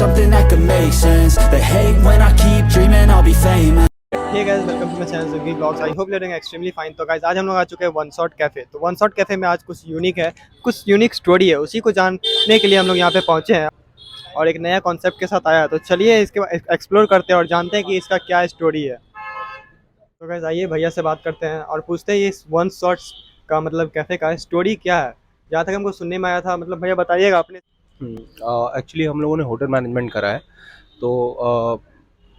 something that could make sense. They hate when I keep dreaming I'll be famous. Hey guys, welcome to my channel Zindagi vlogs. I hope you are doing extremely fine. तो guys, आज हम लोग आ चुके हैं one shot cafe. तो one shot cafe में आज कुछ यूनिक है, कुछ यूनिक स्टोरी है, उसी को जानने के लिए हम लोग यहाँ पे पहुँचे हैं और एक नया कॉन्सेप्ट के साथ आया है। तो चलिए इसके एक्सप्लोर करते हैं और जानते हैं कि इसका क्या स्टोरी है। तो गाइस, आइए भैया से बात करते हैं और पूछते हैं इस वन शॉट्स का मतलब कैफ़े का स्टोरी क्या है। जहाँ तक हमको सुनने में आया था, मतलब भैया बताइएगा अपने। एक्चुअली हम लोगों ने होटल मैनेजमेंट करा है। तो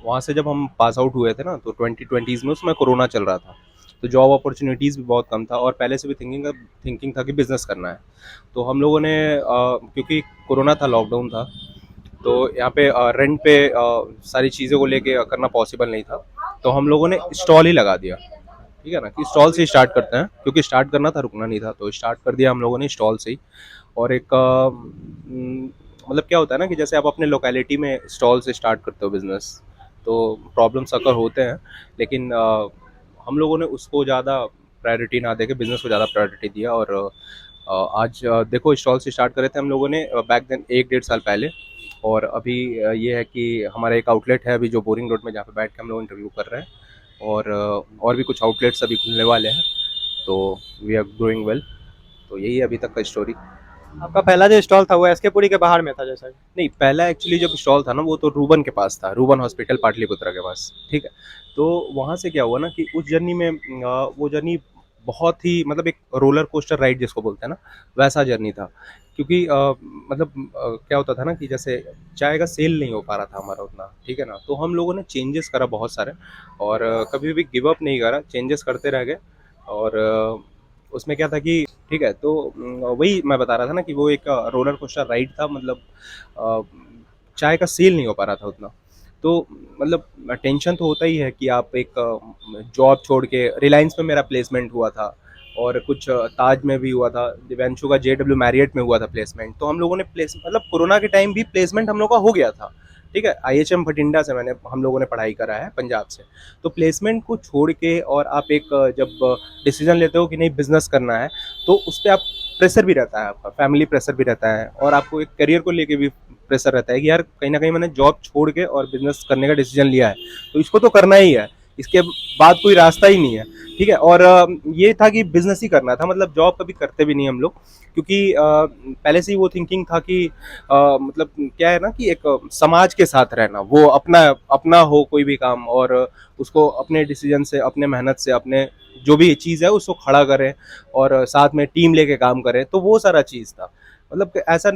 वहाँ से जब हम पास आउट हुए थे ना, तो 2020s में उसमें कोरोना चल रहा था। तो जॉब अपॉर्चुनिटीज़ भी बहुत कम था और पहले से भी थिंकिंग था कि बिज़नेस करना है। तो हम लोगों ने क्योंकि कोरोना था, लॉकडाउन था, तो यहाँ पे रेंट पे सारी चीज़ों को लेके करना पॉसिबल नहीं था। तो हम लोगों ने स्टॉल ही लगा दिया। ठीक है ना, कि स्टॉल से स्टार्ट करते हैं, क्योंकि स्टार्ट करना था, रुकना नहीं था। तो स्टार्ट कर दिया हम लोगों ने स्टॉल से ही। और एक मतलब क्या होता है ना कि जैसे आप अपने लोकेलिटी में स्टॉल से स्टार्ट करते हो बिजनेस, तो प्रॉब्लम्स अकर होते हैं। लेकिन हम लोगों ने उसको ज़्यादा प्रायोरिटी ना देके बिजनेस को ज़्यादा प्रायोरिटी दिया। और आज देखो, स्टॉल से स्टार्ट करे थे हम लोगों ने बैक देन 1-1.5 साल पहले। और अभी ये है कि हमारा एक आउटलेट है अभी जो बोरिंग रोड में, जहाँ पे बैठ के हम लोग इंटरव्यू कर रहे हैं। और भी कुछ आउटलेट्स अभी खुलने वाले हैं। तो वी आर ग्रोइंग वेल। तो यही है अभी तक का स्टोरी। आपका पहला जो स्टॉल था वो एस के पुरी के बाहर में था जैसा कि? नहीं, पहला एक्चुअली जब स्टॉल था ना, वो तो रूबन के पास था, रूबन हॉस्पिटल पाटलिपुत्रा के पास। ठीक है। तो वहाँ से क्या हुआ ना कि उस जर्नी में वो जर्नी बहुत ही, मतलब एक रोलर कोस्टर राइड जिसको बोलते हैं ना, वैसा जर्नी था। क्योंकि क्या होता था ना कि जैसे चाय का सेल नहीं हो पा रहा था हमारा उतना। ठीक है ना। तो हम लोगों ने चेंजेस करा बहुत सारे, और कभी भी गिव अप नहीं करा, चेंजेस करते रह गए। और उसमें क्या था कि ठीक है, तो वही मैं बता रहा था ना कि वो एक रोलर कोस्टर राइड था। मतलब अ, चाय का सेल नहीं हो पा रहा था उतना। तो मतलब टेंशन तो होता ही है कि आप एक जॉब छोड़ के, रिलायंस में मेरा प्लेसमेंट हुआ था, और कुछ ताज में भी हुआ था, दिव्यांशु का JW मैरियट में हुआ था प्लेसमेंट। तो हम लोगों ने मतलब कोरोना के टाइम भी प्लेसमेंट हम लोग का हो गया था। ठीक है। IHM भटिंडा से हम लोगों ने पढ़ाई करा है, पंजाब से। तो प्लेसमेंट को छोड़ के और आप एक जब डिसीजन लेते हो कि नहीं बिजनेस करना है, तो उस पर आप प्रेशर भी रहता है, आपका फैमिली प्रेशर भी रहता है, और आपको एक करियर को लेके भी प्रेशर रहता है कि यार कहीं ना कहीं मैंने जॉब छोड़ के और बिजनेस करने का डिसीजन लिया है, तो इसको तो करना ही है, इसके बाद कोई रास्ता ही नहीं है। ठीक है। और ये था कि बिजनेस ही करना था, मतलब जॉब कभी करते भी नहीं हम लोग, क्योंकि पहले से ही वो थिंकिंग था कि मतलब क्या है ना कि एक समाज के साथ रहना, वो अपना अपना हो कोई भी काम, और उसको अपने डिसीजन से, अपने मेहनत से, अपने जो भी चीज़ है उसको खड़ा करें, और साथ में टीम लेके काम करें। तो वो सारा चीज़ था। मतलब कि ऐसा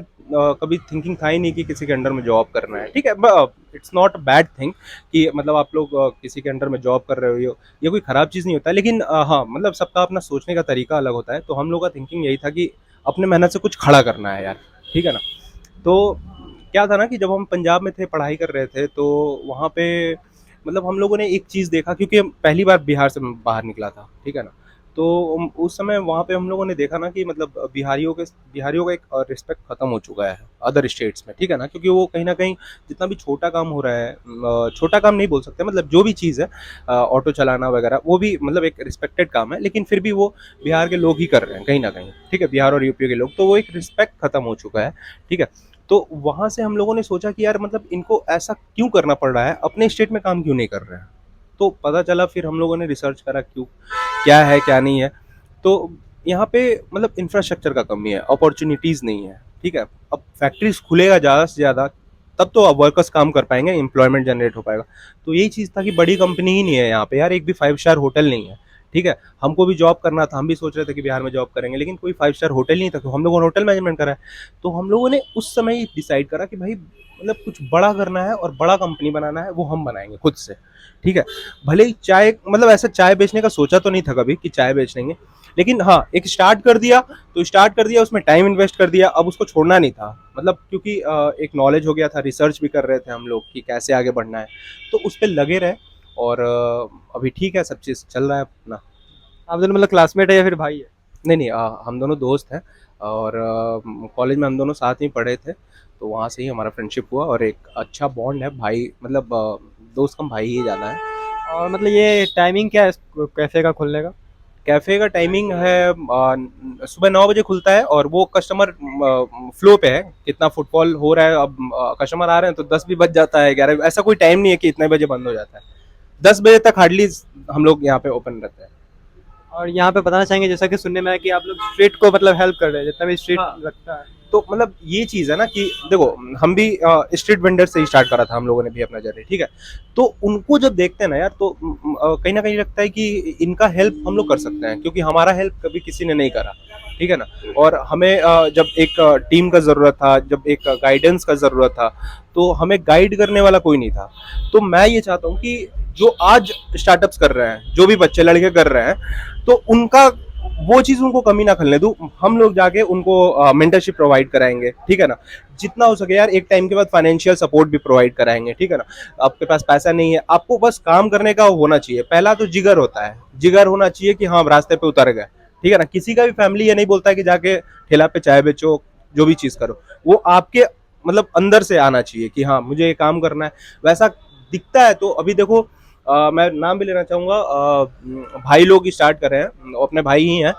कभी थिंकिंग था ही नहीं कि किसी के अंडर में जॉब करना है। ठीक है। It's not a bad thing कि मतलब आप लोग किसी के अंडर में जॉब कर रहे हो, ये कोई ख़राब चीज़ नहीं होता है। लेकिन हाँ, मतलब सबका अपना सोचने का तरीका अलग होता है। तो हम लोग का थिंकिंग यही था कि अपने मेहनत से कुछ खड़ा करना है यार। ठीक है ना। तो क्या था ना कि जब हम पंजाब में थे, पढ़ाई कर रहे थे, तो वहाँ पे मतलब हम लोगों ने एक चीज़ देखा, क्योंकि हम पहली बार बिहार से बाहर निकला था। ठीक है ना। तो उस समय वहाँ पे हम लोगों ने देखा ना कि मतलब बिहारियों का एक रिस्पेक्ट खत्म हो चुका है अदर स्टेट्स में। ठीक है ना। क्योंकि वो कहीं ना कहीं जितना भी छोटा काम हो रहा है, छोटा काम नहीं बोल सकते, मतलब जो भी चीज़ है, ऑटो चलाना वगैरह, वो भी मतलब एक रिस्पेक्टेड काम है, लेकिन फिर भी वो बिहार के लोग ही कर रहे हैं कहीं ना कहीं। ठीक है। बिहार और यूपी के लोग, तो वो एक रिस्पेक्ट खत्म हो चुका है। ठीक है। तो वहाँ से हम लोगों ने सोचा कि यार मतलब इनको ऐसा क्यों करना पड़ रहा है, अपने स्टेट में काम क्यों नहीं कर रहे हैं। तो पता चला, फिर हम लोगों ने रिसर्च करा क्यों, क्या है क्या नहीं है। तो यहाँ पे मतलब इंफ्रास्ट्रक्चर का कमी है, अपॉर्चुनिटीज़ नहीं है। ठीक है। अब फैक्ट्रीज खुलेगा ज़्यादा से ज़्यादा, तब तो अब वर्कर्स काम कर पाएंगे, एम्प्लॉयमेंट जनरेट हो पाएगा। तो यही चीज़ था कि बड़ी कंपनी ही नहीं है यहाँ पे यार, एक भी 5 स्टार होटल नहीं है। ठीक है। हमको भी जॉब करना था, हम भी सोच रहे थे कि बिहार में जॉब करेंगे, लेकिन कोई 5 स्टार होटल नहीं था। तो हम लोगों ने होटल मैनेजमेंट करा है। तो हम लोगों ने उस समय ही डिसाइड करा कि भाई मतलब कुछ बड़ा करना है और बड़ा कंपनी बनाना है, वो हम बनाएंगे खुद से। ठीक है। भले ही चाय, मतलब ऐसा चाय बेचने का सोचा तो नहीं था कभी कि चाय बेच लेंगे, लेकिन हाँ एक स्टार्ट कर दिया। तो स्टार्ट कर दिया, उसमें टाइम इन्वेस्ट कर दिया, अब उसको छोड़ना नहीं था। मतलब क्योंकि एक नॉलेज हो गया था, रिसर्च भी कर रहे थे हम लोग कि कैसे आगे बढ़ना है, तो उस पर लगे रहे। और अभी ठीक है, सब चीज़ चल रहा है अपना। आप दोनों मतलब क्लासमेट है या फिर भाई है? नहीं नहीं, हम दोनों दोस्त हैं, और कॉलेज में हम दोनों साथ ही पढ़े थे। तो वहाँ से ही हमारा फ्रेंडशिप हुआ, और एक अच्छा बॉन्ड है, भाई मतलब दोस्त कम भाई ही ज़्यादा है। और मतलब ये टाइमिंग क्या है कैफ़े का खुलने का? कैफ़े का टाइमिंग है सुबह 9 बजे खुलता है और वो कस्टमर फ्लो पे है, कितना फुटफॉल हो रहा है, अब कस्टमर आ रहे हैं तो 10 भी बज जाता है, 11, ऐसा कोई टाइम नहीं है कि इतने बजे बंद हो जाता है। 10 बजे तक हार्डली हम लोग यहाँ पे ओपन रहते हैं। और यहाँ पे बताना चाहेंगे, जैसा कि सुनने में है कि आप लोग स्ट्रीट को मतलब हेल्प कर रहे हैं, जितना भी स्ट्रीट हाँ। लगता है। तो मतलब ये चीज़ है ना कि देखो, हम भी स्ट्रीट वेंडर से ही स्टार्ट करा था हम लोगों ने भी अपना जर्नी, ठीक है। तो उनको जब देखते हैं ना यार, तो कहीं ना कहीं लगता है कि इनका हेल्प हम लोग कर सकते हैं, क्योंकि हमारा हेल्प कभी किसी ने नहीं करा, ठीक है ना। और हमें जब एक टीम का ज़रूरत था, जब एक गाइडेंस का ज़रूरत था, तो हमें गाइड करने वाला कोई नहीं था। तो मैं ये चाहता हूँ कि जो आज स्टार्टअप्स कर रहे हैं, जो भी बच्चे लड़के कर रहे हैं, तो उनका वो चीज़ उनको कमी ना खलने दूं। हम लोग जाके उनको मेंटरशिप प्रोवाइड कराएंगे, ठीक है ना। जितना हो सके यार, एक टाइम के बाद फाइनेंशियल सपोर्ट भी प्रोवाइड कराएंगे, ठीक है ना। आपके पास पैसा नहीं है, आपको बस काम करने का होना चाहिए। पहला तो जिगर होता है, जिगर होना चाहिए कि हाँ, हम रास्ते पे उतर गए, ठीक है ना। किसी का भी फैमिली ये नहीं बोलता है कि जाके ठेला पे चाय बेचो, जो भी चीज़ करो, वो आपके मतलब अंदर से आना चाहिए कि हाँ, मुझे ये काम करना है, वैसा दिखता है। तो अभी देखो, मैं नाम भी लेना चाहूँगा, भाई लोग स्टार्ट कर रहे हैं, अपने भाई ही हैं,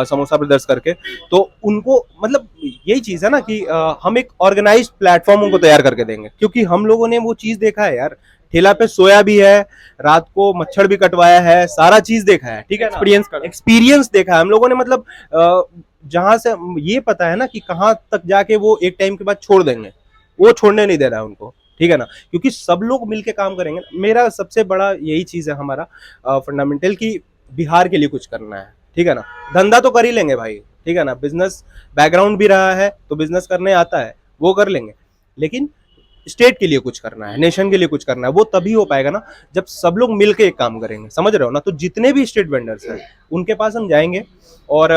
समोसा ब्रदर्स करके। तो उनको मतलब यही चीज़ है ना कि हम एक ऑर्गेनाइज्ड प्लेटफॉर्म उनको तैयार करके देंगे, क्योंकि हम लोगों ने वो चीज़ देखा है यार। ठेला पे सोया भी है, रात को मच्छर भी कटवाया है, सारा चीज़ देखा है, ठीक है ना। एक्सपीरियंस देखा है हम लोगों ने, मतलब जहाँ से ये पता है ना कि कहाँ तक जाके वो एक टाइम के बाद छोड़ देंगे, वो छोड़ने नहीं दे रहा है उनको, ठीक है ना। क्योंकि सब लोग मिलके काम करेंगे। मेरा सबसे बड़ा यही चीज़ है हमारा फंडामेंटल, कि बिहार के लिए कुछ करना है, ठीक है ना। धंधा तो कर ही लेंगे भाई, ठीक है ना। बिजनेस बैकग्राउंड भी रहा है तो बिजनेस करने आता है, वो कर लेंगे। लेकिन स्टेट के लिए कुछ करना है, नेशन के लिए कुछ करना है, वो तभी हो पाएगा ना जब सब लोग मिलके एक काम करेंगे, समझ रहे हो ना। तो जितने भी स्ट्रीट वेंडर्स हैं उनके पास हम जाएंगे, और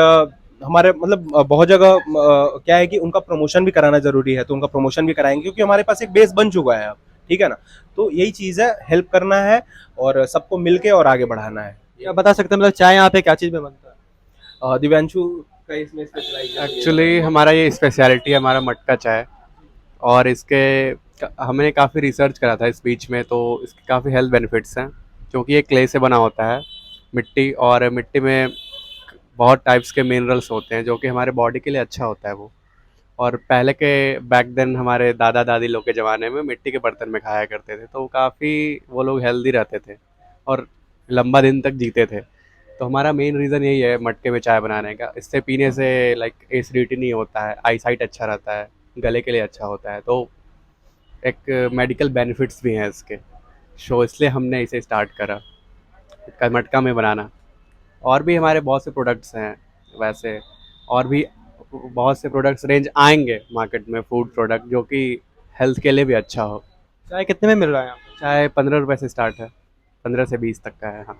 हमारे मतलब बहुत जगह क्या है कि उनका प्रमोशन भी कराना जरूरी है, तो उनका प्रमोशन भी कराएंगे, क्योंकि हमारे पास एक बेस बन चुका है अब, ठीक है ना। तो यही चीज़ है, हेल्प करना है और सबको मिलके और आगे बढ़ाना है। क्या बता सकते हैं मतलब चाय यहाँ पे क्या चीज़ में बनता है? दिव्यांशु का इसमें स्पेशलाइजेशन एक्चुअली हमारा ये स्पेशलिटी है, हमारा मटका चाय। और इसके हमने काफ़ी रिसर्च करा था इस बीच में, तो इसके काफ़ी हेल्थ बेनिफिट्स हैं, क्योंकि ये क्ले से बना होता है, मिट्टी, और मिट्टी में बहुत टाइप्स के मिनरल्स होते हैं जो कि हमारे बॉडी के लिए अच्छा होता है वो। और पहले के बैक देन हमारे दादा दादी लोग के ज़माने में मिट्टी के बर्तन में खाया करते थे, तो काफ़ी वो लोग हेल्दी रहते थे और लंबा दिन तक जीते थे। तो हमारा मेन रीज़न यही है मटके में चाय बनाने का। इससे पीने से लाइक एसिडिटी नहीं होता है, आई साइट अच्छा रहता है, गले के लिए अच्छा होता है, तो एक मेडिकल बेनिफिट्स भी हैं इसके। सो इसलिए हमने इसे स्टार्ट करा मटका में बनाना। और भी हमारे बहुत से प्रोडक्ट्स हैं वैसे, और भी बहुत से प्रोडक्ट्स रेंज आएंगे मार्केट में, फूड प्रोडक्ट, जो कि हेल्थ के लिए भी अच्छा हो। चाय कितने में मिल रहा है यहाँ पे? चाहे 15 रुपये से स्टार्ट है, 15 से 20 तक का है। हाँ,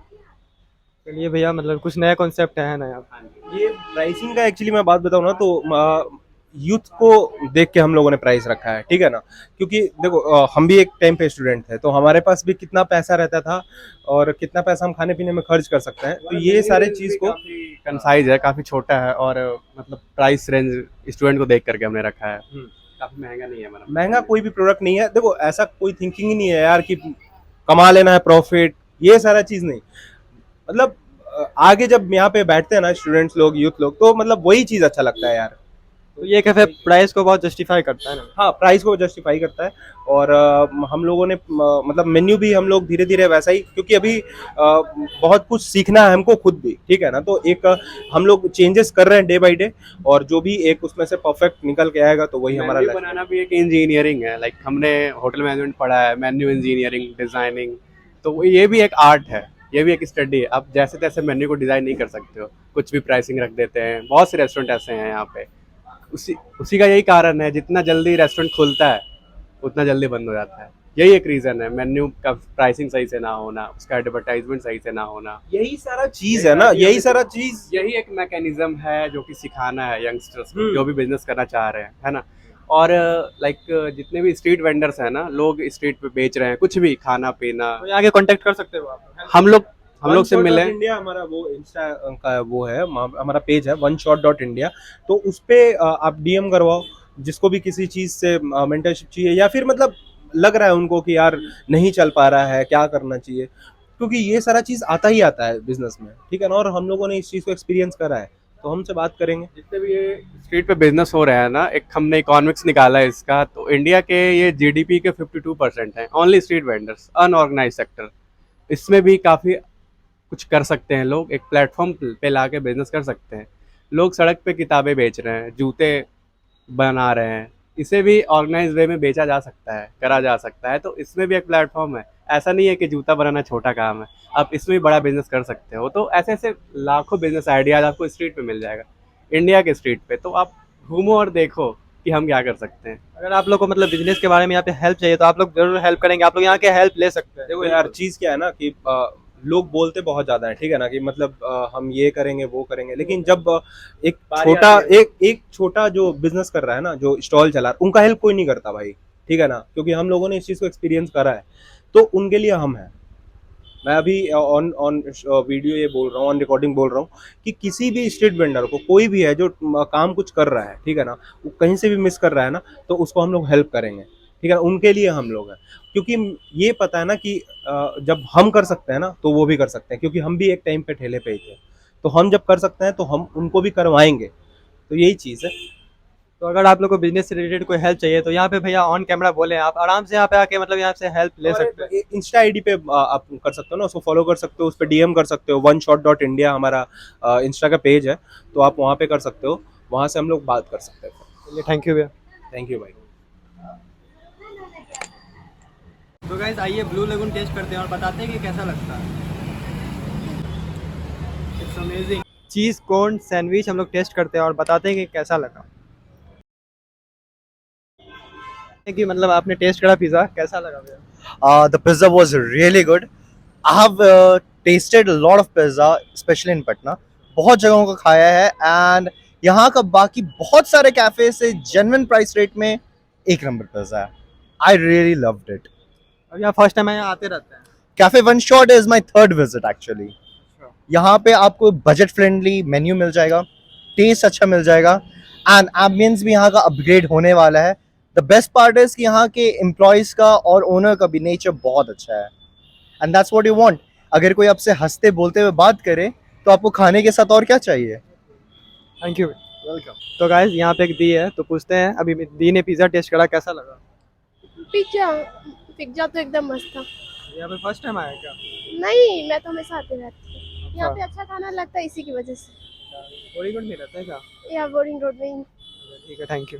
चलिए भैया, मतलब कुछ नया कॉन्सेप्ट है ना यहाँ पे? ये प्राइसिंग का एक्चुअली मैं बात बताऊँ ना, तो यूथ को देख के हम लोगों ने प्राइस रखा है, ठीक है ना। क्योंकि देखो, हम भी एक टाइम पे स्टूडेंट थे, तो हमारे पास भी कितना पैसा रहता था और कितना पैसा हम खाने पीने में खर्च कर सकते हैं, तो ये सारे चीज़ को कंसाइज है, काफ़ी छोटा है, और मतलब प्राइस रेंज स्टूडेंट को देख करके हमने रखा है। काफ़ी महंगा नहीं है हमारा। महंगा कोई भी प्रोडक्ट नहीं है। देखो, ऐसा कोई थिंकिंग ही नहीं है यार कि कमा लेना है प्रॉफिट, ये सारा चीज़ नहीं। मतलब आगे जब यहाँ पे बैठते हैं ना स्टूडेंट्स लोग, यूथ लोग, तो मतलब वही चीज़ अच्छा लगता है यार। तो ये कैफे प्राइस को बहुत जस्टिफाई करता है ना? हाँ, प्राइस को जस्टिफाई करता है। और हम लोगों ने मतलब मेन्यू भी हम लोग धीरे धीरे वैसा ही, क्योंकि अभी बहुत कुछ सीखना है हमको खुद भी, ठीक है ना। तो एक हम लोग चेंजेस कर रहे हैं डे बाय डे, और जो भी एक उसमें से परफेक्ट निकल के आएगा तो वही हमारा मेन्यू लक्ष्य है। बनाना भी एक इंजीनियरिंग है। लाइक हमने होटल मैनेजमेंट पढ़ा है, मेन्यू इंजीनियरिंग, डिज़ाइनिंग, तो ये भी एक आर्ट है, ये भी एक स्टडी है। आप जैसे तैसे मेन्यू को डिज़ाइन नहीं कर सकते हो, कुछ भी प्राइसिंग रख देते हैं। बहुत से रेस्टोरेंट ऐसे हैं यहाँ पे। उसी का यही कारण है, जितना जल्दी रेस्टोरेंट खुलता है उतना जल्दी बंद हो जाता है। यही एक रीज़न है, मेन्यू का प्राइसिंग सही से ना होना, उसका एडवर्टाइजमेंट सही से ना होना। यही सारा चीज़ है ना, यही सारा चीज़। यही एक मैकेनिज्म है जो कि सिखाना है यंगस्टर्स को, जो भी बिजनेस करना चाह रहे हैं, है ना। और लाइक जितने भी स्ट्रीट वेंडर्स हैं ना, लोग स्ट्रीट पे बेच रहे हैं कुछ भी खाना पीना, तो यहाँ के कांटेक्ट कर सकते हो आप? हम लोग से मिले। इंडिया हमारा वो इंस्टा का वो है, हमारा पेज है oneshot.india, तो उस पे आप डीएम करवाओ, जिसको भी किसी चीज़ से मेंटरशिप चाहिए, या फिर मतलब लग रहा है उनको कि यार नहीं चल पा रहा है, क्या करना चाहिए, क्योंकि ये सारा चीज़ आता ही आता है बिजनेस में, ठीक है ना, और हम लोगों ने इस चीज़ को एक्सपीरियंस करा है, तो हमसे बात करेंगे। जितने भी ये स्ट्रीट पे बिजनेस हो रहे हैं ना, एक हमने इकोनॉमिक्स निकाला है इसका, तो इंडिया के ये जीडीपी के 52% हैं only street vendors, unorganised sector. इसमें भी काफ़ी कुछ कर सकते हैं लोग, एक प्लेटफॉर्म पे ला के बिजनेस कर सकते हैं। लोग सड़क पे किताबें बेच रहे हैं, जूते बना रहे हैं, इसे भी ऑर्गेनाइज वे में बेचा जा सकता है, करा जा सकता है, तो इसमें भी एक प्लेटफॉर्म है। ऐसा नहीं है कि जूता बनाना छोटा काम है, आप इसमें भी बड़ा बिजनेस कर सकते हो। तो ऐसे ऐसे लाखों बिजनेस आइडियाज आपको स्ट्रीट पे मिल जाएगा, इंडिया के स्ट्रीट पे। तो आप घूमो और देखो कि हम क्या कर सकते हैं। अगर आप लोग को मतलब बिजनेस के बारे में यहाँ पे हेल्प चाहिए तो आप लोग जरूर हेल्प करेंगे, आप लोग यहाँ के हेल्प ले सकते हैं। देखो यार, चीज़ क्या है ना कि लोग बोलते बहुत ज़्यादा है, ठीक है ना, कि मतलब हम ये करेंगे वो करेंगे, लेकिन जब एक छोटा जो बिजनेस कर रहा है ना, जो स्टॉल चला रहा है, उनका हेल्प कोई नहीं करता भाई, ठीक है ना, क्योंकि हम लोगों ने इस चीज़ को एक्सपीरियंस करा है, तो उनके लिए हम हैं। मैं अभी ऑन ऑन वीडियो ये बोल रहा हूँ, ऑन रिकॉर्डिंग बोल रहा हूँ कि किसी भी स्ट्रीट वेंडर को, कोई भी है जो काम कुछ कर रहा है, ठीक है ना, वो कहीं से भी मिस कर रहा है ना, तो उसको हम लोग हेल्प करेंगे, ठीक है ना, उनके लिए हम लोग हैं। क्योंकि ये पता है ना कि जब हम कर सकते हैं ना, तो वो भी कर सकते हैं, क्योंकि हम भी एक टाइम पे ठेले पे ही थे, तो हम जब कर सकते हैं तो हम उनको भी करवाएंगे, तो यही चीज़ है। तो अगर आप लोग को बिजनेस से रिलेटेड कोई हेल्प चाहिए तो यहाँ पे भैया ऑन कैमरा बोले, आप आराम से यहाँ पे आके मतलब यहाँ से हेल्प ले सकते हैं। इंस्टा आईडी पे आप कर सकते हो ना, उसको फॉलो कर सकते हो, उस पर डीएम कर सकते हो। oneshot.india हमारा इंस्टा का पेज है, तो आप वहाँ पे कर सकते हो, वहाँ से हम लोग बात कर सकते हैं। चलिए, थैंक यू भैया। थैंक यू भाई। तो गाइस आइए ब्लू लेगून टेस्ट करते हैं और बताते हैं कि कैसा लगता है। It's amazing. Cheese corn sandwich हम लोग टेस्ट करते हैं और बताते हैं कि कैसा लगा। कि मतलब आपने टेस्ट करा पिज़्ज़ा, कैसा लगा भैया? The pizza was really good. I have tasted a lot of pizza, especially in Patna. बहुत जगहों का खाया है एंड यहाँ का बाकी बहुत सारे कैफे से जेन्युइन प्राइस रेट में एक नंबर पिज्जा है. I really loved it. अब यहाँ फर्स्ट टाइम यहाँ आते रहते हैं। Cafe one shot is my third visit actually. यहाँ पे आपको बजट फ्रेंडली मेन्यू मिल जाएगा, टेस्ट अच्छा मिल जाएगा एंड एम्बियंस भी यहाँ का अपग्रेड होने वाला है. द बेस्ट पार्ट इज कि यहाँ के एम्प्लॉयज का और ओनर का भी नेचर बहुत अच्छा है and that's what you want. अगर कोई आपसे हंसते बोलते हुए बात करे तो आपको खाने के साथ और क्या चाहिए. Thank you, welcome. तो गाइस यहाँ पे एक दी है, तो पूछते हैं, अभी दी ने पिज़्ज़ा टेस्ट करा, कैसा लगा? पिज्जा तो एकदम मस्त था। यहाँ पे फर्स्ट टाइम आया क्या? नहीं, मैं तो हमेशा आती रहती हूँ। यहाँ पे अच्छा खाना लगता है इसी की वजह से। बोरीगंज में रहता है क्या? या बोरिंग रोड में ही। ठीक है, थैंक यू।